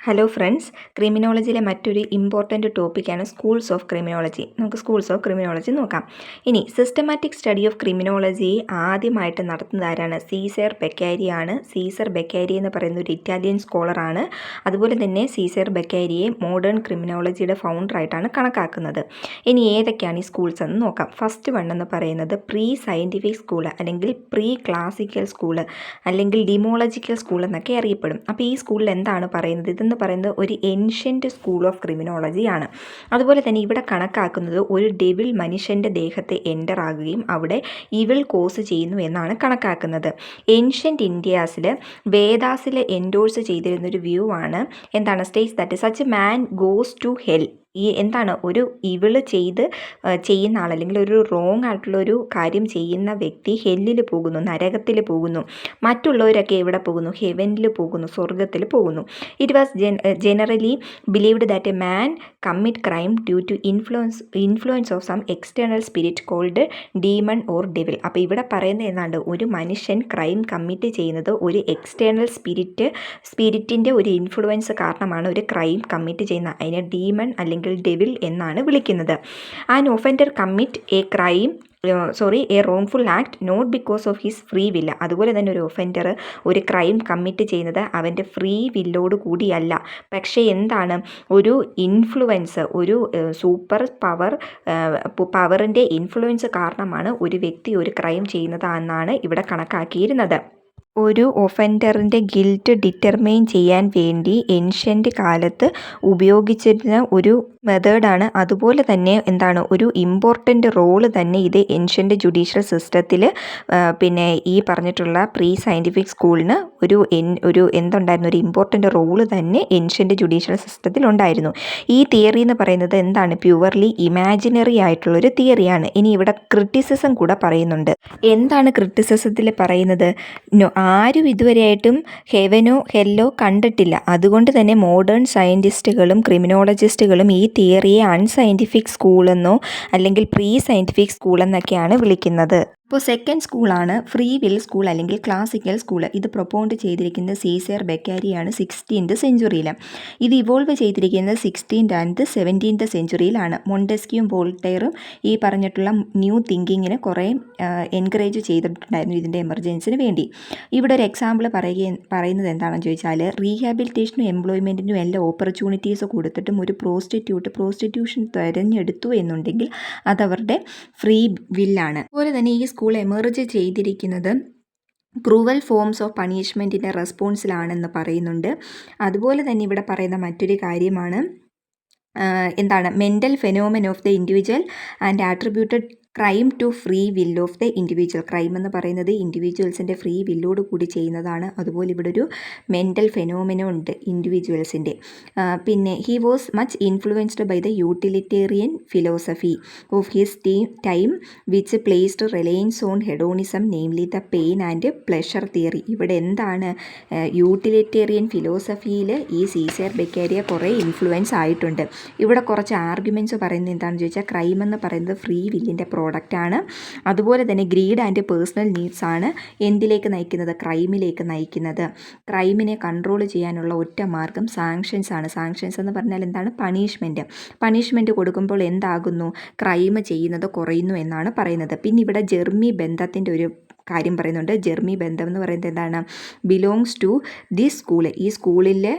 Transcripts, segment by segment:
Hello friends, ക്രിമിനോളജിയിലെ മറ്റൊരു important ടോപ്പിക്കാണ് schools of criminology. നമുക്ക് സ്കൂൾസ് ഓഫ് ക്രിമിനോളജി നോക്കാം. ഇനി സിസ്റ്റമാറ്റിക് സ്റ്റഡി ഓഫ് ക്രിമിനോളജി ആദ്യമായിട്ട് നടത്തുന്നത് ആരാണ്? സീസർ ബെക്കാരിയാണ്. സീസർ ബെക്കാരി എന്ന് പറയുന്ന ഒരു ഇറ്റാലിയൻ സ്കോളറാണ്. അതുപോലെ തന്നെ സീസർ ബെക്കാരിയെ മോഡേൺ ക്രിമിനോളജിയുടെ ഫൗണ്ടറായിട്ടാണ് കണക്കാക്കുന്നത്. ഇനി ഏതൊക്കെയാണ് ഈ സ്കൂൾസ് എന്ന് നോക്കാം. ഫസ്റ്റ് വൺ എന്ന് പറയുന്നത് പ്രീ സയൻറ്റിഫിക് സ്കൂള് അല്ലെങ്കിൽ പ്രീ ക്ലാസിക്കൽ സ്കൂള് അല്ലെങ്കിൽ ഡിമോളജിക്കൽ സ്കൂൾ എന്നൊക്കെ അറിയപ്പെടും. അപ്പോൾ ഈ സ്കൂളിൽ എന്താണ് പറയുന്നത്? ഇതെന്ന് പറയുന്നത് ഒരു ഏൻഷ്യൻ്റ് സ്കൂൾ ഓഫ് ക്രിമിനോളജിയാണ്. അതുപോലെ തന്നെ ഇവിടെ കണക്കാക്കുന്നത് ഒരു ഡെവിൾ മനുഷ്യൻ്റെ ദേഹത്തെ എൻ്റർ ആകുകയും അവിടെ ഇവിൾ കോസ് ചെയ്യുന്നു എന്നാണ് കണക്കാക്കുന്നത്. ഏൻഷ്യൻ്റ് ഇന്ത്യാസിൽ വേദാസിൽ എൻഡോഴ്സ് ചെയ്തിരുന്നൊരു വ്യൂ ആണ് എന്താണ്? States that such a man goes to hell. ഈ എന്താണ് ഒരു ഇവിള് ചെയ്യുന്ന ആൾ അല്ലെങ്കിൽ ഒരു റോങ് ആയിട്ടുള്ള ഒരു കാര്യം ചെയ്യുന്ന വ്യക്തി ഹെല്ലിൽ പോകുന്നു, നരകത്തിൽ പോകുന്നു. മറ്റുള്ളവരൊക്കെ എവിടെ പോകുന്നു? ഹെവനിൽ പോകുന്നു, സ്വർഗത്തിൽ പോകുന്നു. It was generally believed that a man commit crime due to influence of some external spirit called demon or devil. അപ്പോൾ ഇവിടെ പറയുന്നത് ഏതാണ്ട് ഒരു മനുഷ്യൻ ക്രൈം കമ്മിറ്റ് ചെയ്യുന്നത് ഒരു എക്സ്റ്റേണൽ സ്പിരിറ്റിൻ്റെ ഒരു ഇൻഫ്ലുവൻസ് കാരണമാണ് ഒരു ക്രൈം കമ്മിറ്റ് ചെയ്യുന്നത്. അതിനെ ഡീമൺ അല്ലെങ്കിൽ ഡെവിൽ എന്നാണ് വിളിക്കുന്നത്. An offender commit a wrongful act not because of his free will. അതുപോലെ തന്നെ ഒരു ഒഫൻഡർ ഒരു ക്രൈം കമ്മിറ്റ് ചെയ്യുന്നത് അവൻ്റെ ഫ്രീ വില്ലോട് കൂടിയല്ല, പക്ഷേ എന്താണ്? ഒരു ഇൻഫ്ലുവൻസ്, ഒരു സൂപ്പർ പവറിൻ്റെ ഇൻഫ്ലുവൻസ് കാരണമാണ് ഒരു വ്യക്തി ഒരു ക്രൈം ചെയ്യുന്നത് എന്നാണ് ഇവിടെ കണക്കാക്കിയിരുന്നത്. ഒരു ഒഫൻഡറിൻ്റെ ഗിൽറ്റ് ഡിറ്റർമൈൻ ചെയ്യാൻ വേണ്ടി ഏൻഷ്യൻ്റ് കാലത്ത് ഉപയോഗിച്ചിരുന്ന ഒരു മെത്തേഡാണ്. അതുപോലെ തന്നെ എന്താണ്? ഒരു ഇമ്പോർട്ടൻ്റ് റോള് തന്നെ ഇത് ഏൻഷ്യൻ്റ് ജുഡീഷ്യൽ സിസ്റ്റത്തിൽ പിന്നെ ഈ പറഞ്ഞിട്ടുള്ള പ്രീ സയൻറ്റിഫിക് സ്കൂളിന് ഒരു എന്തുണ്ടായിരുന്നു? ഒരു ഇമ്പോർട്ടൻ്റ് റോള് തന്നെ ഏൻഷ്യൻ്റ് ജുഡീഷ്യൽ സിസ്റ്റത്തിൽ ഉണ്ടായിരുന്നു. ഈ തിയറി എന്ന് പറയുന്നത് എന്താണ്? പ്യുവർലി ഇമാജിനറി ആയിട്ടുള്ളൊരു തിയറിയാണ്. ഇനി ഇവിടെ ക്രിറ്റിസിസം കൂടെ പറയുന്നുണ്ട്. എന്താണ് ക്രിറ്റിസിസത്തിൽ പറയുന്നത്? ആരും ഇതുവരെയായിട്ടും ഹെവനോ ഹെല്ലോ കണ്ടിട്ടില്ല. അതുകൊണ്ട് തന്നെ മോഡേൺ സയൻറ്റിസ്റ്റുകളും ക്രിമിനോളജിസ്റ്റുകളും ഈ തിയറിയെ അൺസയൻറ്റിഫിക് സ്കൂളെന്നോ അല്ലെങ്കിൽ പ്രീ സയൻറ്റിഫിക് സ്കൂളെന്നൊക്കെയാണ് വിളിക്കുന്നത്. ഇപ്പോൾ സെക്കൻഡ് സ്കൂളാണ് ഫ്രീ വിൽ സ്കൂൾ അല്ലെങ്കിൽ ക്ലാസിക്കൽ സ്കൂൾ. ഇത് പ്രൊപ്പോണ്ട് ചെയ്തിരിക്കുന്നത് സീസർ ബെക്കാരിയാണ് 16th സെഞ്ച്വറിയിൽ. ഇത് ഇവോൾവ് ചെയ്തിരിക്കുന്നത് 16th and 17th സെഞ്ച്വറിയിലാണ്. മോണ്ടെസ്ക്യൂവും വോൾട്ടയറും ഈ പറഞ്ഞിട്ടുള്ള ന്യൂ തിങ്കിങ്ങിന് കുറേ എൻകറേജ് ചെയ്തിട്ടുണ്ടായിരുന്നു ഇതിൻ്റെ എമർജൻസിന് വേണ്ടി. ഇവിടെ ഒരു എക്സാമ്പിൾ പറയുന്നത് എന്താണെന്ന് ചോദിച്ചാൽ, റീഹാബിലിറ്റേഷനും എംപ്ലോയ്മെൻറ്റിനും എല്ലാം ഓപ്പർച്യൂണിറ്റീസ് കൊടുത്തിട്ടും ഒരു പ്രോസ്റ്റിറ്റ്യൂഷൻ തിരഞ്ഞെടുത്തു എന്നുണ്ടെങ്കിൽ അതവരുടെ ഫ്രീ വില്ലാണ്. അതുപോലെ തന്നെ ഈ സ്കൂൾ എമർജ് ചെയ്തിരിക്കുന്നത് ക്രൂവൽ ഫോംസ് ഓഫ് പണിഷ്മെൻറ്റിൻ്റെ റെസ്പോൺസിലാണെന്ന് പറയുന്നുണ്ട്. അതുപോലെ തന്നെ ഇവിടെ പറയുന്ന മറ്റൊരു കാര്യമാണ് എന്താണ്? Mental phenomenon of the individual and attributed crime to free will of the individual. ക്രൈം എന്ന് പറയുന്നത് ഇൻഡിവിജ്വൽസിൻ്റെ ഫ്രീ വില്ലോട് കൂടി ചെയ്യുന്നതാണ്. അതുപോലെ ഇവിടെ ഒരു മെൻ്റൽ ഫെനോമിനോ ഉണ്ട് ഇൻഡിവിജ്വൽസിൻ്റെ. പിന്നെ he was much influenced by the utilitarian philosophy of his time which placed reliance on hedonism, namely the pain and pleasure theory. ഇവിടെ എന്താണ്? യൂട്ടിലിറ്റേറിയൻ ഫിലോസഫിയിൽ ഈ സീസർ ബെക്കാരിയ കുറേ ഇൻഫ്ലുവൻസ് ആയിട്ടുണ്ട്. ഇവിടെ കുറച്ച് ആർഗ്യുമെൻറ്റ്സ് പറയുന്നത് എന്താണെന്ന് ചോദിച്ചാൽ, ക്രൈം എന്ന് പറയുന്നത് ഫ്രീ വില്ലിൻ്റെ പ്രോഡക്റ്റാണ്. അതുപോലെ തന്നെ ഗ്രീഡ് ആൻഡ് പേഴ്സണൽ നീഡ്സ് ആണ് എന്തിലേക്ക് നയിക്കുന്നത്? ക്രൈമിലേക്ക് നയിക്കുന്നത്. ക്രൈമിനെ കൺട്രോൾ ചെയ്യാനുള്ള ഒറ്റ മാർഗം സാങ്ഷൻസ് ആണ്. സാങ്ഷൻസ് എന്ന് പറഞ്ഞാൽ എന്താണ്? പണിഷ്മെൻറ്റ് കൊടുക്കുമ്പോൾ എന്താകുന്നു? ക്രൈം ചെയ്യുന്നത് കുറയുന്നു എന്നാണ് പറയുന്നത്. പിന്നെ ഇവിടെ ജെർമി ബന്ധത്തിൻ്റെ ഒരു കാര്യം പറയുന്നുണ്ട്. ജെർമി ബന്ധം എന്ന് പറയുന്നത് എന്താണ്? Belongs to this school. ഈ സ്കൂളിലെ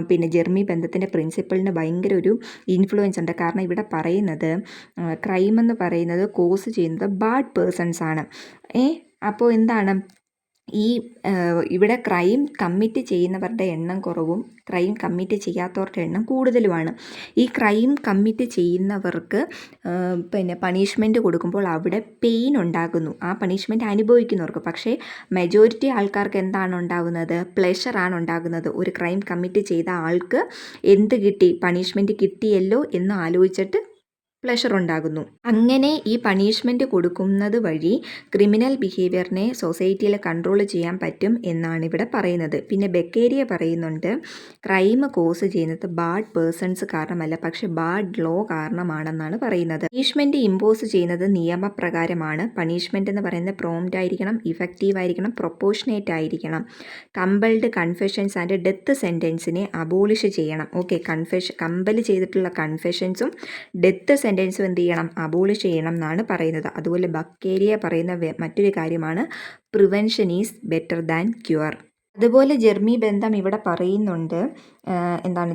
പിന്നെ ജെർമി ബന്ധത്തിൻ്റെ പ്രിൻസിപ്പിളിന് ഭയങ്കര ഒരു ഇൻഫ്ലുവൻസ് ഉണ്ട്. കാരണം ഇവിടെ പറയുന്നത് ക്രൈം എന്ന് പറയുന്നത് കോസ് ചെയ്യുന്നത് ബാഡ് പേഴ്സൺസ് ആണ്. അപ്പോൾ എന്താണ്? ഈ ഇവിടെ ക്രൈം കമ്മിറ്റ് ചെയ്യുന്നവരുടെ എണ്ണം കുറവും ക്രൈം കമ്മിറ്റ് ചെയ്യാത്തവരുടെ എണ്ണം കൂടുതലുമാണ്. ഈ ക്രൈം കമ്മിറ്റ് ചെയ്യുന്നവർക്ക് പിന്നെ പണിഷ്മെൻറ്റ് കൊടുക്കുമ്പോൾ അവിടെ പെയിൻ ഉണ്ടാകുന്നു, ആ പണിഷ്മെൻറ്റ് അനുഭവിക്കുന്നവർക്ക്. പക്ഷേ മെജോറിറ്റി ആൾക്കാർക്ക് എന്താണ് ഉണ്ടാകുന്നത്? പ്ലഷറാണ് ഉണ്ടാകുന്നത്. ഒരു ക്രൈം കമ്മിറ്റ് ചെയ്ത ആൾക്ക് എന്ത് കിട്ടി? പണിഷ്മെൻറ്റ് കിട്ടിയല്ലോ എന്ന് ആലോചിച്ചിട്ട് പ്ലഷർ ഉണ്ടാകുന്നു. അങ്ങനെ ഈ പണിഷ്മെൻറ്റ് കൊടുക്കുന്നത് വഴി ക്രിമിനൽ ബിഹേവിയറിനെ സൊസൈറ്റിയിൽ കൺട്രോൾ ചെയ്യാൻ പറ്റും എന്നാണ് ഇവിടെ പറയുന്നത്. പിന്നെ ബെക്കേരിയ പറയുന്നുണ്ട്, ക്രൈം കോസ് ചെയ്യുന്നത് ബാഡ് പേഴ്സൺസ് കാരണമല്ല, പക്ഷെ ബാഡ് ലോ കാരണമാണെന്നാണ് പറയുന്നത്. പണിഷ്മെൻറ്റ് ഇമ്പോസ് ചെയ്യുന്നത് നിയമപ്രകാരമാണ്. പണിഷ്മെൻറ്റ് എന്ന് പറയുന്നത് പ്രോംപ്റ്റ് ആയിരിക്കണം, ഇഫക്റ്റീവ് ആയിരിക്കണം, പ്രൊപ്പോർഷനേറ്റ് ആയിരിക്കണം. കമ്പൽഡ് കൺഫെഷൻസ് ആൻഡ് ഡെത്ത് സെൻറ്റൻസിനെ അബോളിഷ് ചെയ്യണം. ഓക്കെ, കമ്പൽ ചെയ്തിട്ടുള്ള കൺഫെഷൻസും ഡെത്ത് സെൻറ്റൻസും എന്ത് ചെയ്യണം, അബോളിഷ് ചെയ്യണം എന്നാണ് പറയുന്നത്. അതുപോലെ ബക്കേരിയ പറയുന്ന മറ്റൊരു കാര്യമാണ് prevention is better than cure. അതുപോലെ ജെർമി ബന്ധം ഇവിടെ പറയുന്നുണ്ട്,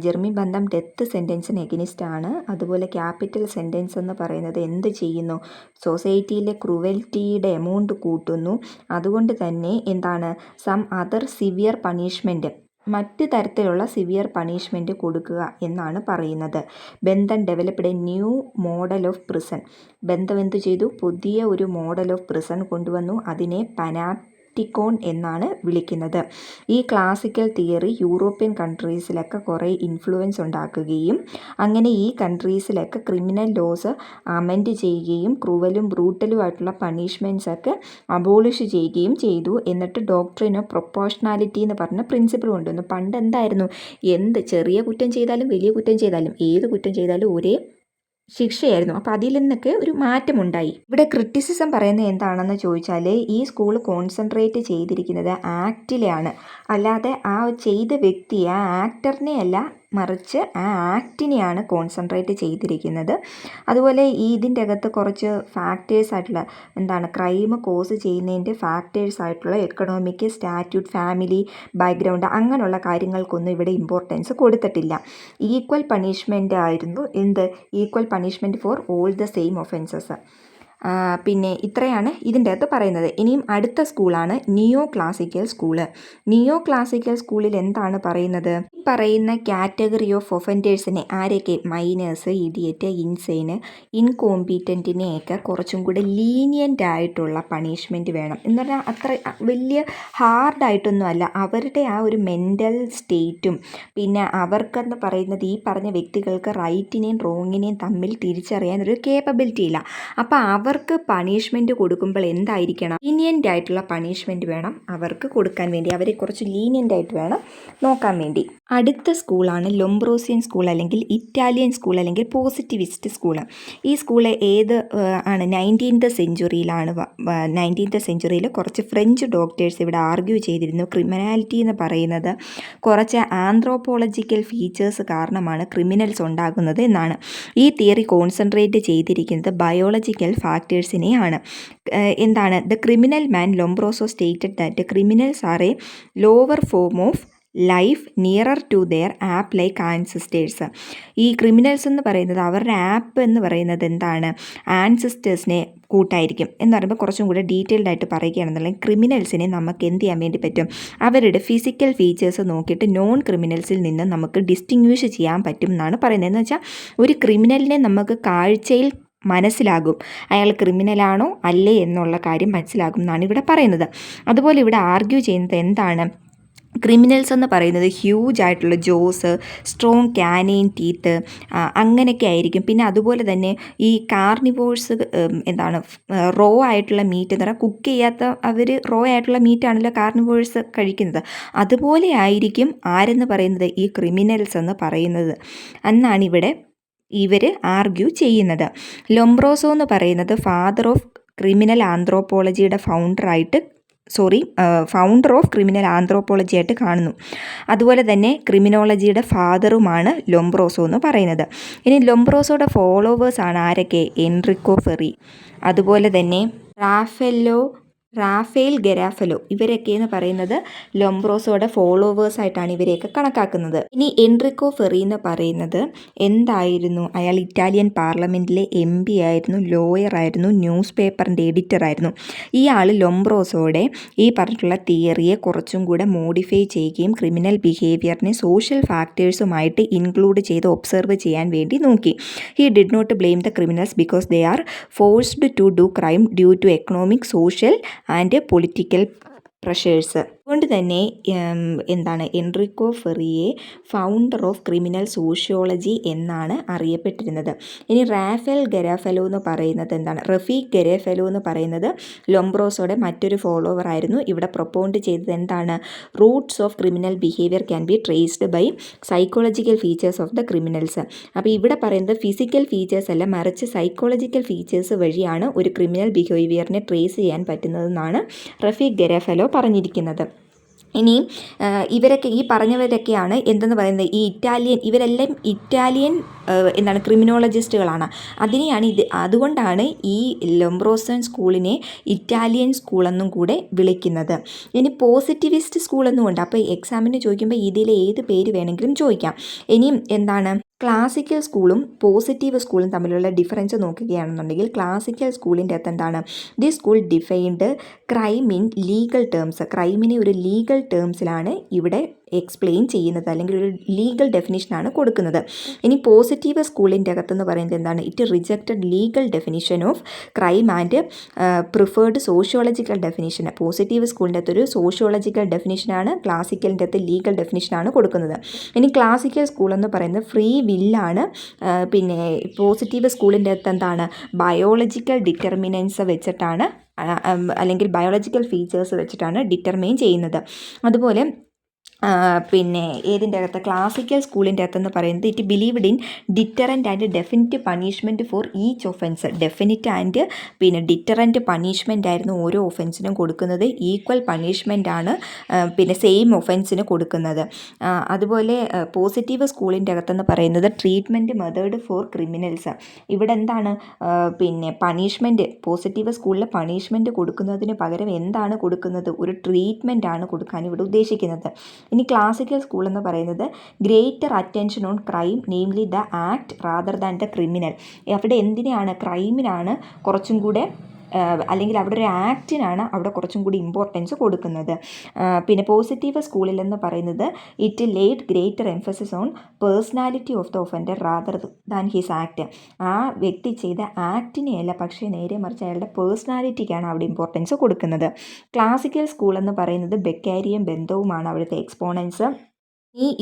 ജെർമി ബന്ധം ഡെത്ത് സെൻറ്റൻസിന് എഗനിസ്റ്റ് ആണ്. അതുപോലെ ക്യാപിറ്റൽ സെൻറ്റൻസ് എന്ന് പറയുന്നത് എന്ത് ചെയ്യുന്നു, സൊസൈറ്റിയിലെ ക്രൂവൽറ്റിയുടെ എമൗണ്ട് കൂട്ടുന്നു. അതുകൊണ്ട് തന്നെ സം അതർ സിവിയർ പണിഷ്മെൻറ്റ്, മറ്റ് തരത്തിലുള്ള സിവിയർ പണിഷ്മെൻറ്റ് കൊടുക്കുക എന്നാണ് പറയുന്നത്. Bandhan developed A new model of prison. ബന്ധം എന്ത് ചെയ്തു, പുതിയ ഒരു മോഡൽ ഓഫ് പ്രിസൺ കൊണ്ടുവന്നു. അതിനെ പനാപ്റ്റിക്കോൺ എന്നാണ് വിളിക്കുന്നത്. ഈ ക്ലാസിക്കൽ തിയറി യൂറോപ്യൻ കൺട്രീസിലൊക്കെ കുറേ ഇൻഫ്ലുവൻസ് ഉണ്ടാക്കുകയും അങ്ങനെ ഈ കൺട്രീസിലൊക്കെ ക്രിമിനൽ ലോസ് അമെൻഡ് ചെയ്യുകയും ക്രൂവലും ബ്രൂട്ടലും ആയിട്ടുള്ള പണിഷ്മെൻറ്റ്സ് ഒക്കെ അബോളിഷ് ചെയ്യുകയും ചെയ്തു. എന്നിട്ട് ഡോക്ട്രിൻ ഓഫ് പ്രൊപ്പോർഷണാലിറ്റി എന്ന് പറഞ്ഞ പ്രിൻസിപ്പിൾ കൊണ്ടുവന്നു. പണ്ട് എന്തായിരുന്നു, ചെറിയ കുറ്റം ചെയ്താലും വലിയ കുറ്റം ചെയ്താലും ഏത് കുറ്റം ചെയ്താലും ഒരേ ശിക്ഷയായിരുന്നു. അപ്പോൾ അതിൽ നിന്നൊക്കെ ഒരു മാറ്റമുണ്ടായി. ഇവിടെ ക്രിറ്റിസിസം പറയുന്നത് എന്താണെന്ന് ചോദിച്ചാൽ, ഈ സ്കൂൾ കോൺസെൻട്രേറ്റ് ചെയ്തിരിക്കുന്നത് ആക്റ്റിലാണ്, അല്ലാതെ ആ ചെയ്ത വ്യക്തിയെ, ആ ആക്ടറിനെ അല്ല, മറിച്ച് ആ ആക്ടിനെയാണ് കോൺസെൻട്രേറ്റ് ചെയ്തിരിക്കുന്നത്. അതുപോലെ ഇതിൻ്റെ അകത്ത് കുറച്ച് ഫാക്ടേഴ്സ് ആയിട്ടുള്ള ക്രൈം കോസ് ചെയ്യുന്നതിൻ്റെ ഫാക്ടേഴ്സ് ആയിട്ടുള്ള എക്കണോമിക്, സ്റ്റാറ്റ്യൂട്ട്, ഫാമിലി ബാക്ക്ഗ്രൗണ്ട്, അങ്ങനെയുള്ള കാര്യങ്ങൾക്കൊന്നും ഇവിടെ ഇമ്പോർട്ടൻസ് കൊടുത്തിട്ടില്ല. ഈക്വൽ പണിഷ്മെൻ്റ് ആയിരുന്നു equal punishment for all the same offences. പിന്നെ ഇത്രയാണ് ഇതിൻ്റെ അകത്ത് പറയുന്നത്. ഇനിയും അടുത്ത സ്കൂളാണ് നിയോ ക്ലാസിക്കൽ സ്കൂള്. നിയോ ക്ലാസിക്കൽ സ്കൂളിൽ എന്താണ് പറയുന്നത്, ഈ പറയുന്ന കാറ്റഗറി ഓഫ് ഒഫൻഡേഴ്സിനെ, ആരൊക്കെ, മൈനേഴ്സ്, ഇഡിയറ്റ്, ഇൻസെയിന്, ഇൻകോമ്പീറ്റൻറ്റിനെയൊക്കെ കുറച്ചും കൂടെ ലീനിയൻ്റ് ആയിട്ടുള്ള പണിഷ്മെൻറ്റ് വേണം എന്ന് പറഞ്ഞാൽ അത്ര വലിയ ഹാർഡായിട്ടൊന്നും അല്ല. അവരുടെ ആ ഒരു മെൻ്റൽ സ്റ്റേറ്റും പിന്നെ അവർക്കെന്ന് പറയുന്നത് ഈ പറഞ്ഞ വ്യക്തികൾക്ക് റൈറ്റിനെയും റോങ്ങിനെയും തമ്മിൽ തിരിച്ചറിയാൻ ഒരു കേപ്പബിലിറ്റി ഇല്ല. അപ്പോൾ അവർക്ക് പണിഷ്മെൻറ്റ് കൊടുക്കുമ്പോൾ എന്തായിരിക്കണം, ലീനിയൻ്റ് ആയിട്ടുള്ള പണിഷ്മെൻറ്റ് വേണം അവർക്ക് കൊടുക്കാൻ വേണ്ടി. അവരെ കുറച്ച് ലീനിയൻ്റ് ആയിട്ട് വേണം നോക്കാൻ വേണ്ടി. അടുത്ത സ്കൂളാണ് ലൊംബ്രോസിയൻ സ്കൂൾ, അല്ലെങ്കിൽ ഇറ്റാലിയൻ സ്കൂൾ, അല്ലെങ്കിൽ പോസിറ്റിവിസ്റ്റ് സ്കൂൾ. ഈ സ്കൂൾ ആണ് 19th സെഞ്ച്വറിയിലാണ്. 19th സെഞ്ച്വറിയിൽ കുറച്ച് ഫ്രഞ്ച് ഡോക്ടേഴ്സ് ഇവിടെ ആർഗ്യൂ ചെയ്തിരുന്നു, ക്രിമിനാലിറ്റി എന്ന് പറയുന്നത് കുറച്ച് ആന്ത്രോപോളജിക്കൽ ഫീച്ചേഴ്സ് കാരണമാണ് ക്രിമിനൽസ് ഉണ്ടാകുന്നത് എന്നാണ്. ഈ തിയറി കോൺസെൻട്രേറ്റ് ചെയ്തിരിക്കുന്നത് ബയോളജിക്കൽ ഫാക്ടേഴ്സിനെയാണ്. The criminal man Lombroso stated that criminals are a lower form of life nearer to their ape like ancestors. ഈ ക്രിമിനൽസ് എന്ന് പറയുന്നത് അവരുടെ ആപ്പ് എന്ന് പറയുന്നത് ആൻസിസ്റ്റേഴ്സിനെ കൂട്ടായിരിക്കും എന്ന് പറയുമ്പോൾ കുറച്ചും കൂടെ ഡീറ്റെയിൽഡ് ആയിട്ട് പറയുകയാണെന്നുണ്ടെങ്കിൽ ക്രിമിനൽസിനെ നമുക്ക് എന്ത് ചെയ്യാൻ വേണ്ടി പറ്റും, അവരുടെ ഫിസിക്കൽ ഫീച്ചേഴ്സ് നോക്കിയിട്ട് നോൺ ക്രിമിനൽസിൽ നിന്ന് നമുക്ക് ഡിസ്റ്റിങ്വിഷ് ചെയ്യാൻ പറ്റും എന്നാണ് പറയുന്നത്. എന്ന് വെച്ചാൽ ഒരു ക്രിമിനലിനെ നമുക്ക് കാഴ്ചയിൽ മനസ്സിലാകും, അയാൾ ക്രിമിനലാണോ അല്ലേ എന്നുള്ള കാര്യം മനസ്സിലാകും എന്നാണ് ഇവിടെ പറയുന്നത്. അതുപോലെ ഇവിടെ ആർഗ്യൂ ചെയ്യുന്നത് ക്രിമിനൽസ് എന്ന് പറയുന്നത് ഹ്യൂജ് ആയിട്ടുള്ള ജോസ്, സ്ട്രോങ് കാനൈൻ ടീത്ത്, അങ്ങനെയൊക്കെ ആയിരിക്കും. പിന്നെ അതുപോലെ തന്നെ ഈ കാർണിവോഴ്സ് റോ ആയിട്ടുള്ള മീറ്റ് എന്ന് പറഞ്ഞാൽ കുക്ക് ചെയ്യാത്ത അവർ റോ ആയിട്ടുള്ള മീറ്റാണല്ലോ കാർണിവോഴ്സ് കഴിക്കുന്നത്. അതുപോലെ ആയിരിക്കും ആരെന്ന് പറയുന്നത്, ഈ ക്രിമിനൽസ് എന്ന് പറയുന്നത് എന്നാണ് ഇവിടെ ഇവർ ആർഗ്യൂ ചെയ്യുന്നത്. ലൊംബ്രോസോ എന്ന് പറയുന്നത് ഫാദർ ഓഫ് ക്രിമിനൽ ആന്ത്രോപോളജിയുടെ ഫൗണ്ടർ ഓഫ് ക്രിമിനൽ ആന്ത്രോപോളജി ആയിട്ട് കാണുന്നു. അതുപോലെ തന്നെ ക്രിമിനോളജിയുടെ ഫാദറുമാണ് ലൊംബ്രോസോ എന്ന് പറയുന്നത്. ഇനി ലൊംബ്രോസോയുടെ ഫോളോവേഴ്സാണ് ആരൊക്കെ, എൻറിക്കോ ഫെറി, അതുപോലെ തന്നെ റാഫേൽ ഗരാഫലോ, ഇവരൊക്കെ എന്ന് പറയുന്നത് ലൊംബ്രോസോയുടെ ഫോളോവേഴ്സായിട്ടാണ് ഇവരെയൊക്കെ കണക്കാക്കുന്നത്. ഇനി എൻറിക്കോ ഫെറി എന്ന് പറയുന്നത് അയാൾ ഇറ്റാലിയൻ പാർലമെൻറ്റിലെ MP ആയിരുന്നു, ലോയർ ആയിരുന്നു, ന്യൂസ് പേപ്പറിൻ്റെ എഡിറ്റർ ആയിരുന്നു. ഇയാൾ ലൊംബ്രോസോയുടെ ഈ പറഞ്ഞിട്ടുള്ള തിയറിയെ കുറച്ചും കൂടെ മോഡിഫൈ ചെയ്യുകയും ക്രിമിനൽ ബിഹേവിയറിനെ സോഷ്യൽ ഫാക്ടേഴ്സുമായിട്ട് ഇൻക്ലൂഡ് ചെയ്ത് ഒബ്സർവ് ചെയ്യാൻ വേണ്ടി നോക്കി. He did not blame the criminals because they are forced to do crime due to economic, social and political pressures. അതുകൊണ്ട് തന്നെ എൻറിക്കോ ഫെറിയെ ഫൗണ്ടർ ഓഫ് ക്രിമിനൽ സോഷ്യോളജി എന്നാണ് അറിയപ്പെട്ടിരുന്നത്. ഇനി റഫീഖ് ഗരാഫലോ എന്ന് പറയുന്നത് ലൊംബ്രോസോയുടെ മറ്റൊരു ഫോളോവർ ആയിരുന്നു. ഇവിടെ പ്രൊപ്പോണ്ട് ചെയ്തത് എന്താണ്? Roots of criminal behaviour can be traced by psychological features of the criminals. അപ്പോൾ ഇവിടെ പറയുന്നത് ഫിസിക്കൽ ഫീച്ചേഴ്സ് അല്ല, മറിച്ച് സൈക്കോളജിക്കൽ ഫീച്ചേഴ്സ് വഴിയാണ് ഒരു ക്രിമിനൽ ബിഹേവിയറിനെ ട്രേസ് ചെയ്യാൻ പറ്റുന്നതെന്നാണ് റഫീഖ് ഗരാഫലോ പറഞ്ഞിരിക്കുന്നത്. ഇനി ഇവരൊക്കെ ഈ പറഞ്ഞവരൊക്കെയാണ് എന്തെന്ന് പറയുന്നത്, ഇവരെല്ലാം ഇറ്റാലിയൻ ക്രിമിനോളജിസ്റ്റുകളാണ്. അതുകൊണ്ടാണ് ഈ ലൊംബ്രോസോ സ്കൂളിനെ ഇറ്റാലിയൻ സ്കൂളെന്നും കൂടെ വിളിക്കുന്നത്. ഇനി പോസിറ്റിവിസ്റ്റ് സ്കൂളെന്നും ഉണ്ട്. അപ്പോൾ എക്സാമിന് ചോദിക്കുമ്പോൾ ഇതിലെ ഏത് പേര് വേണമെങ്കിലും ചോദിക്കാം. ഇനിയും ക്ലാസിക്കൽ സ്കൂളും പോസിറ്റീവ് സ്കൂളും തമ്മിലുള്ള ഡിഫറൻസ് നോക്കുകയാണെന്നുണ്ടെങ്കിൽ ക്ലാസിക്കൽ സ്കൂളിൻ്റെ അകത്ത് എന്താണ്? The school defined crime in legal terms. ക്രൈമിനെ ഒരു ലീഗൽ ടേംസിലാണ് ഇവിടെ എക്സ്പ്ലെയിൻ ചെയ്യുന്നത്, അല്ലെങ്കിൽ ഒരു ലീഗൽ ഡെഫിനിഷനാണ് കൊടുക്കുന്നത്. ഇനി പോസിറ്റീവ് സ്കൂളിൻ്റെ അകത്തെന്ന് പറയുന്നത് എന്താണ്? It rejected legal definition of crime and preferred sociological definition. Positive സ്കൂളിൻ്റെ അകത്തൊരു സോഷ്യോളജിക്കൽ ഡെഫിനിഷനാണ്, ക്ലാസിക്കലിൻ്റെ അകത്ത് ലീഗൽ ഡെഫിനിഷനാണ് കൊടുക്കുന്നത്. ഇനി ക്ലാസിക്കൽ സ്കൂൾ എന്ന് പറയുന്നത് ഫ്രീ വില്ലാണ്. പിന്നെ പോസിറ്റീവ് സ്കൂളിൻ്റെ അകത്ത് എന്താണ്? ബയോളജിക്കൽ ഡിറ്റർമിനൻസ് വെച്ചിട്ടാണ്, അല്ലെങ്കിൽ ബയോളജിക്കൽ ഫീച്ചേഴ്സ് വെച്ചിട്ടാണ് ഡിറ്റർമൈൻ ചെയ്യുന്നത്. അതുപോലെ ഏതിൻ്റെ അകത്ത്? ക്ലാസിക്കൽ സ്കൂളിൻ്റെ അകത്തെന്ന് പറയുന്നത് it believed in deterrent and definite punishment for each offence. Definite and deterrent punishment ആയിരുന്നു ഓരോ ഒഫൻസിനും കൊടുക്കുന്നത്. ഈക്വൽ പണിഷ്മെൻ്റ് ആണ് സെയിം ഒഫൻസിന് കൊടുക്കുന്നത്. അതുപോലെ പോസിറ്റീവ് സ്കൂളിൻ്റെ അകത്തെന്ന് പറയുന്നത് ട്രീറ്റ്മെൻറ്റ് മെത്തേഡ് ഫോർ ക്രിമിനൽസ്. ഇവിടെ എന്താണ്? പണിഷ്മെൻറ്റ്, പോസിറ്റീവ് സ്കൂളിൽ പണിഷ്മെൻറ്റ് കൊടുക്കുന്നതിന് പകരം എന്താണ് കൊടുക്കുന്നത്? ഒരു ട്രീറ്റ്മെൻ്റ് ആണ് കൊടുക്കാൻ ഇവിടെ ഉദ്ദേശിക്കുന്നത്. ഇനി ക്ലാസിക്കൽ സ്കൂൾ എന്ന് പറയുന്നത് greater attention on crime, namely the act rather than the criminal. അവിടെ എന്തിനാണ്? ക്രൈമിനാണ് കുറച്ചും കൂടെ, അല്ലെങ്കിൽ അവിടെ ഒരു ആക്റ്റിനാണ് അവിടെ കുറച്ചും കൂടി ഇമ്പോർട്ടൻസ് കൊടുക്കുന്നത്. പോസിറ്റീവ് സ്കൂളിൽ എന്ന് പറയുന്നത് it laid greater emphasis on personality of the offender rather than his act. ആ വ്യക്തി ചെയ്ത ആക്റ്റിനെയല്ല, പക്ഷേ നേരെ മറിച്ച് അയാളുടെ പേഴ്സണാലിറ്റിക്കാണ് അവിടെ ഇമ്പോർട്ടൻസ് കൊടുക്കുന്നത്. ക്ലാസിക്കൽ സ്കൂൾ എന്ന് പറയുന്നത് ബെക്കാരിയും ബന്ധവുമാണ് അവിടുത്തെ എക്സ്പോണൻസ്.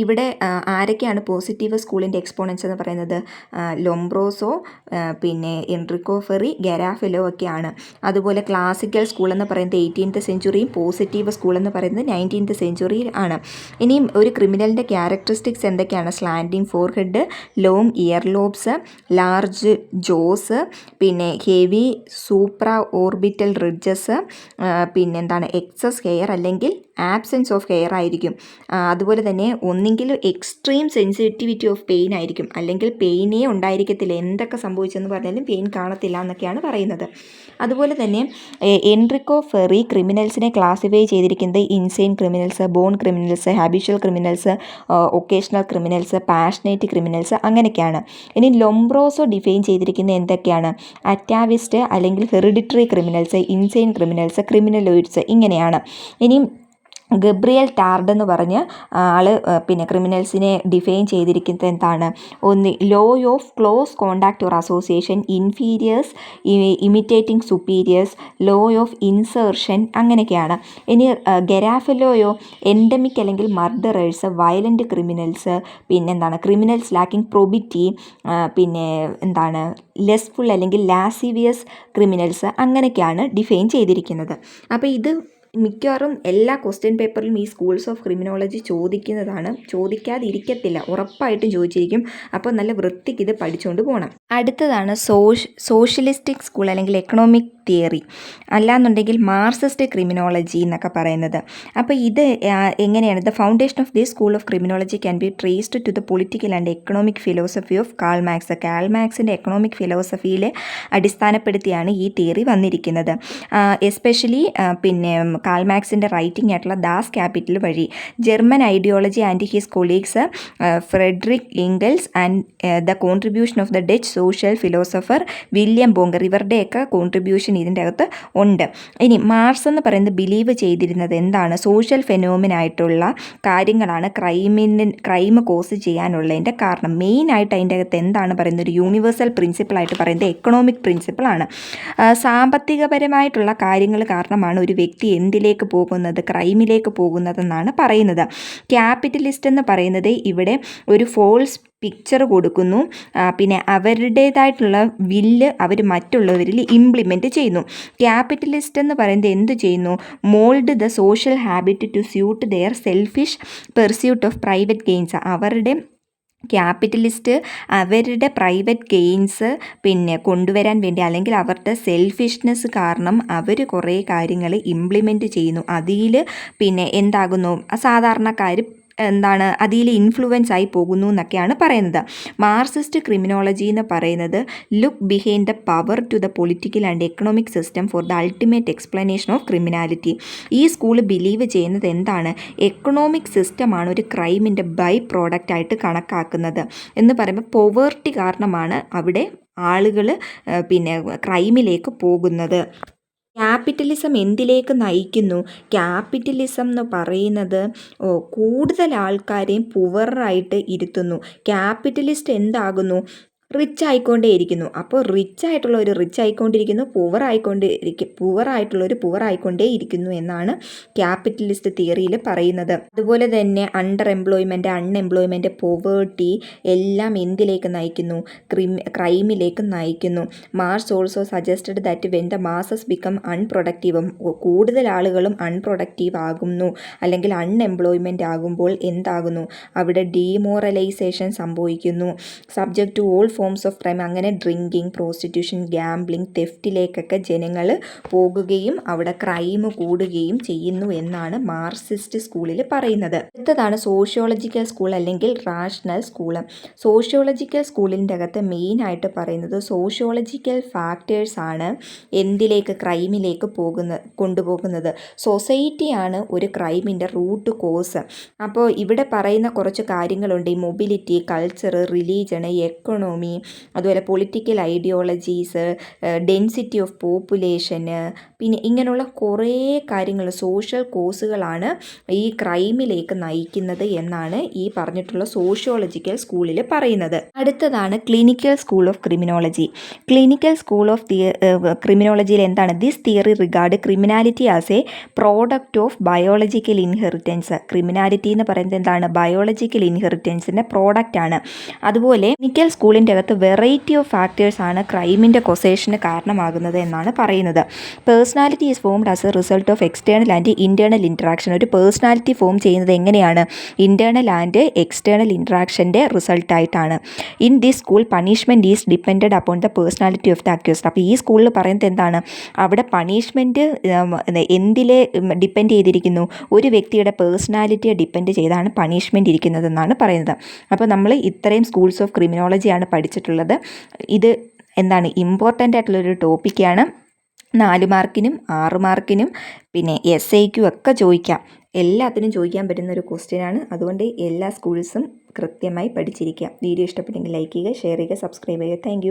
ഇവിടെ ആരൊക്കെയാണ് പോസിറ്റീവ് സ്കൂളിൻ്റെ എക്സ്പോണൻസ് എന്ന് പറയുന്നത്? ലൊംബ്രോസോ, എൻറിക്കോ ഫെറി, ഗരാഫലോ ഒക്കെയാണ്. അതുപോലെ ക്ലാസിക്കൽ സ്കൂൾ എന്ന് പറയുന്നത് 18th സെഞ്ച്വറിയും പോസിറ്റീവ് സ്കൂൾ എന്ന് പറയുന്നത് 19th സെഞ്ച്വറി ആണ്. ഇനിയും ഒരു ക്രിമിനലിൻ്റെ ക്യാരക്ടറിസ്റ്റിക്സ് എന്തൊക്കെയാണ്? Slanting forehead, long ear lobes, large jaws, heavy supra orbital ridges, excess hair അല്ലെങ്കിൽ ആബ്സെൻസ് ഓഫ് ഹെയർ ആയിരിക്കും. അതുപോലെ തന്നെ ഒന്നെങ്കിൽ എക്സ്ട്രീം സെൻസിറ്റിവിറ്റി ഓഫ് പെയിൻ ആയിരിക്കും, അല്ലെങ്കിൽ പെയിനേ ഉണ്ടായിരിക്കത്തില്ല. എന്തൊക്കെ സംഭവിച്ചെന്ന് പറഞ്ഞാലും പെയിൻ കാണത്തില്ല എന്നൊക്കെയാണ് പറയുന്നത്. അതുപോലെ തന്നെ എൻറിക്കോ ഫെറി ക്രിമിനൽസിനെ ക്ലാസിഫൈ ചെയ്തിരിക്കുന്നത് insane criminals, born criminals, habitual criminals, occasional criminals, passionate criminals, അങ്ങനെയൊക്കെയാണ്. ഇനി ലൊംബ്രോസോ ഡിഫൈൻ ചെയ്തിരിക്കുന്നത് എന്തൊക്കെയാണ്? അറ്റാവിസ്റ്റ് അല്ലെങ്കിൽ hereditary criminals, insane criminals, criminaloids, ഇങ്ങനെയാണ്. ഇനി ഗബ്രിയൽ ടാർഡ് എന്ന് പറഞ്ഞ് ആൾ ക്രിമിനൽസിനെ ഡിഫൈൻ ചെയ്തിരിക്കുന്നത് എന്താണ്? ഒന്ന്, law of close contact or association, inferiors imitating superiors, law of insertion, അങ്ങനെയൊക്കെയാണ്. ഇനി ഗരാഫലോയോ എൻഡമിക് അല്ലെങ്കിൽ murderers, violent criminals, criminals lacking probity, lustful അല്ലെങ്കിൽ ലാസിവിയസ് ക്രിമിനൽസ്, അങ്ങനെയൊക്കെയാണ് ഡിഫൈൻ ചെയ്തിരിക്കുന്നത്. അപ്പോൾ ഇത് മിക്കവാറും എല്ലാ ക്വസ്റ്റ്യൻ പേപ്പറിലും ഈ സ്കൂൾസ് ഓഫ് ക്രിമിനോളജി ചോദിക്കുന്നതാണ്. ചോദിക്കാതിരിക്കത്തില്ല, ഉറപ്പായിട്ടും ചോദിച്ചിരിക്കും. അപ്പോൾ നല്ല വൃത്തിക്ക് ഇത് പഠിച്ചുകൊണ്ട് പോകണം. അടുത്തതാണ് സോഷ്യലിസ്റ്റിക് സ്കൂൾ അല്ലെങ്കിൽ എക്കണോമിക് തിയറി, അല്ലാന്നുണ്ടെങ്കിൽ മാർക്സിസ്റ്റ് ക്രിമിനോളജി എന്നൊക്കെ പറയുന്നത്. അപ്പോൾ ഇത് എങ്ങനെയാണ്? The foundation of this school of criminology can be traced to the political and economic philosophy of Karl Marx. Karl മാർക്സിൻ്റെ എക്കണോമിക് ഫിലോസഫിയിൽ അടിസ്ഥാനപ്പെടുത്തിയാണ് ഈ തിയറി വന്നിരിക്കുന്നത്. എസ്പെഷ്യലി കാൾ മാർക്സിൻ്റെ റൈറ്റിംഗ് ആയിട്ടുള്ള ദാസ് ക്യാപിറ്റൽ വഴി German ideology and his colleagues Frederick Engels and the contribution of the Dutch social philosopher William Bonger, ഇവരുടെയൊക്കെ contribution ഇതിൻ്റെ അകത്ത് ഉണ്ട്. ഇനി മാർക്സ് എന്ന് പറയുന്നത് ബിലീവ് ചെയ്തിരുന്നത് എന്താണ്? സോഷ്യൽ ഫെനോമിനായിട്ടുള്ള കാര്യങ്ങളാണ് ക്രൈം കോസ് ചെയ്യാനുള്ളതിൻ്റെ കാരണം. മെയിനായിട്ട് അതിൻ്റെ അകത്ത് എന്താണ് പറയുന്നത്? ഒരു യൂണിവേഴ്സൽ പ്രിൻസിപ്പിളായിട്ട് പറയുന്നത് എക്കണോമിക് പ്രിൻസിപ്പിളാണ്. സാമ്പത്തികപരമായിട്ടുള്ള കാര്യങ്ങൾ കാരണമാണ് ഒരു വ്യക്തി എന്ത് എന്തിലേക്ക് പോകുന്നത്, ക്രൈമിലേക്ക് പോകുന്നതെന്നാണ് പറയുന്നത്. ക്യാപിറ്റലിസ്റ്റ് എന്ന് പറയുന്നത് ഇവിടെ ഒരു ഫോൾസ് പിക്ചർ കൊടുക്കുന്നു, പിന്നെ അവരുടേതായിട്ടുള്ള വില്ല് അവർ മറ്റുള്ളവരിൽ ഇംപ്ലിമെൻറ്റ് ചെയ്യുന്നു. ക്യാപിറ്റലിസ്റ്റ് എന്ന് പറയുന്നത് എന്ത് ചെയ്യുന്നു, mould the social habit to suit their selfish pursuit of private gains. അവരുടെ ക്യാപിറ്റലിസ്റ്റ് അവരുടെ പ്രൈവറ്റ് ഗെയിൻസ് പിന്നെ കൊണ്ടുവരാൻ വേണ്ടി, അല്ലെങ്കിൽ അവരുടെ സെൽഫിഷ്നെസ് കാരണം അവർ കുറേ കാര്യങ്ങൾ ഇംപ്ലിമെൻറ്റ് ചെയ്യുന്നു. അതിൽ പിന്നെ എന്താകുന്നു, സാധാരണക്കാർ അതിൽ ഇൻഫ്ലുവൻസ് ആയി പോകുന്നു എന്നൊക്കെയാണ് പറയുന്നത്. മാർക്സിസ്റ്റ് ക്രിമിനോളജി എന്ന് പറയുന്നത് look behind the power to the political and economic system for the ultimate explanation of criminality. ഈ സ്കൂൾ ബിലീവ് ചെയ്യുന്നത് എന്താണ്, എക്കണോമിക് സിസ്റ്റമാണ് ഒരു ക്രൈമിൻ്റെ ബൈ പ്രോഡക്റ്റ് ആയിട്ട് കണക്കാക്കുന്നത് എന്ന് പറയുമ്പോൾ പോവേർട്ടി കാരണമാണ് അവിടെ ആളുകൾ പിന്നെ ക്രൈമിലേക്ക് പോകുന്നത്. ക്യാപിറ്റലിസം എന്തിലേക്ക് നയിക്കുന്നു, ക്യാപിറ്റലിസം എന്ന് പറയുന്നത് കൂടുതൽ ആൾക്കാരെയും പുവറായിട്ട് ഇരുത്തുന്നു. ക്യാപിറ്റലിസ്റ്റ് എന്താകുന്നു, റിച്ച് ആയിക്കൊണ്ടേയിരിക്കുന്നു. അപ്പോൾ റിച്ച് ആയിട്ടുള്ളവർ റിച്ച് ആയിക്കൊണ്ടിരിക്കുന്നു, പുവറായിട്ടുള്ളവർ പുവറായിക്കൊണ്ടേ ഇരിക്കുന്നു എന്നാണ് ക്യാപിറ്റലിസ്റ്റ് തിയറിയിൽ പറയുന്നത്. അതുപോലെ തന്നെ അൺഎംപ്ലോയ്മെൻറ്റ്, പോവേർട്ടി എല്ലാം എന്തിലേക്ക് നയിക്കുന്നു, ക്രൈമിലേക്ക് നയിക്കുന്നു. Marks also suggested that when the masses become unproductive, കൂടുതൽ ആളുകളും അൺപ്രൊഡക്റ്റീവ് ആകുന്നു അല്ലെങ്കിൽ അൺഎംപ്ലോയ്മെൻ്റ് ആകുമ്പോൾ എന്താകുന്നു, അവിടെ ഡീമോറലൈസേഷൻ സംഭവിക്കുന്നു. Subject to all forms of crime, അങ്ങനെ ഡ്രിങ്കിങ്, പ്രോസ്റ്റിറ്റ്യൂഷൻ, ഗാംബ്ലിംഗ്, തെഫ്റ്റിലേക്കൊക്കെ ജനങ്ങൾ പോകുകയും അവിടെ ക്രൈം കൂടുകയും ചെയ്യുന്നു എന്നാണ് മാർക്സിസ്റ്റ് സ്കൂളിൽ പറയുന്നത്. അടുത്തതാണ് സോഷ്യോളജിക്കൽ സ്കൂൾ അല്ലെങ്കിൽ റാഷണൽ സ്കൂൾ. സോഷ്യോളജിക്കൽ സ്കൂളിൻ്റെ അകത്ത് മെയിനായിട്ട് പറയുന്നത് സോഷ്യോളജിക്കൽ ഫാക്ടേഴ്സ് ആണ് എന്തിലേക്ക്, ക്രൈമിലേക്ക് കൊണ്ടുപോകുന്നത്. സൊസൈറ്റിയാണ് ഒരു ക്രൈമിൻ്റെ റൂട്ട് കോസ്. അപ്പോൾ ഇവിടെ പറയുന്ന കുറച്ച് കാര്യങ്ങളുണ്ട്, ഈ മൊബിലിറ്റി, കൾച്ചർ, റിലീജൺ, എക്കണോമി, അതുപോലെ political ideologies, density of population, പിന്നെ ഇങ്ങനെയുള്ള കുറേ കാര്യങ്ങൾ, സോഷ്യൽ കോസുകളാണ് ഈ ക്രൈമിലേക്ക് നയിക്കുന്നത് എന്നാണ് ഈ പറഞ്ഞിട്ടുള്ള സോഷ്യോളജിക്കൽ സ്കൂളിൽ പറയുന്നത്. അടുത്തതാണ് clinical school of criminology. Clinical school of ക്രിമിനോളജിയിൽ എന്താണ്, this theory regard criminality as a product of biological inheritance. Criminality എന്ന് പറയുന്നത് എന്താണ്, ബയോളജിക്കൽ ഇൻഹെറിറ്റൻസിൻ്റെ പ്രോഡക്റ്റ് ആണ്. അതുപോലെ ക്ലിനിക്കൽ സ്കൂളിൻ്റെ അകത്ത് വെറൈറ്റി ഓഫ് ഫാക്ടേഴ്സ് ആണ് ക്രൈമിൻ്റെ കൊസേഷന് കാരണമാകുന്നത് എന്നാണ് പറയുന്നത്. Personality is formed as a result of external and internal interaction. ഒരു പേഴ്സണാലിറ്റി ഫോം ചെയ്യുന്നത് എങ്ങനെയാണ്, ഇൻറ്റേർണൽ ആൻഡ് എക്സ്റ്റേണൽ ഇൻട്രാക്ഷൻ്റെ റിസൾട്ടായിട്ടാണ്. In this school punishment is depended upon the personality of the accused. അപ്പോൾ ഈ സ്കൂളിൽ പറയുന്നത് എന്താണ്, അവിടെ പണിഷ്മെൻറ്റ് എന്തിലെ ഡിപ്പെൻഡ് ചെയ്തിരിക്കുന്നു, ഒരു വ്യക്തിയുടെ പേഴ്സണാലിറ്റിയെ ഡിപ്പെൻഡ് ചെയ്താണ് പണിഷ്മെൻറ്റ് ഇരിക്കുന്നതെന്നാണ് പറയുന്നത്. അപ്പോൾ നമ്മൾ ഇത്രയും സ്കൂൾസ് ഓഫ് ക്രിമിനോളജിയാണ് പഠിച്ചിട്ടുള്ളത്. ഇത് എന്താണ്, ഇമ്പോർട്ടൻ്റ് ആയിട്ടുള്ളൊരു ടോപ്പിക്കാണ്. 4 മാർക്കിനും 6 മാർക്കിനും പിന്നെ SAയ്ക്കും ഒക്കെ ചോദിക്കാം. എല്ലാത്തിനും ചോദിക്കാൻ പറ്റുന്ന ഒരു ക്വസ്റ്റ്യനാണ്. അതുകൊണ്ട് എല്ലാ സ്കൂൾസും കൃത്യമായി പഠിച്ചിരിക്കുക. വീഡിയോ ഇഷ്ടപ്പെട്ടെങ്കിൽ ലൈക്ക് ചെയ്യുക, ഷെയർ ചെയ്യുക, സബ്സ്ക്രൈബ് ചെയ്യുക. താങ്ക്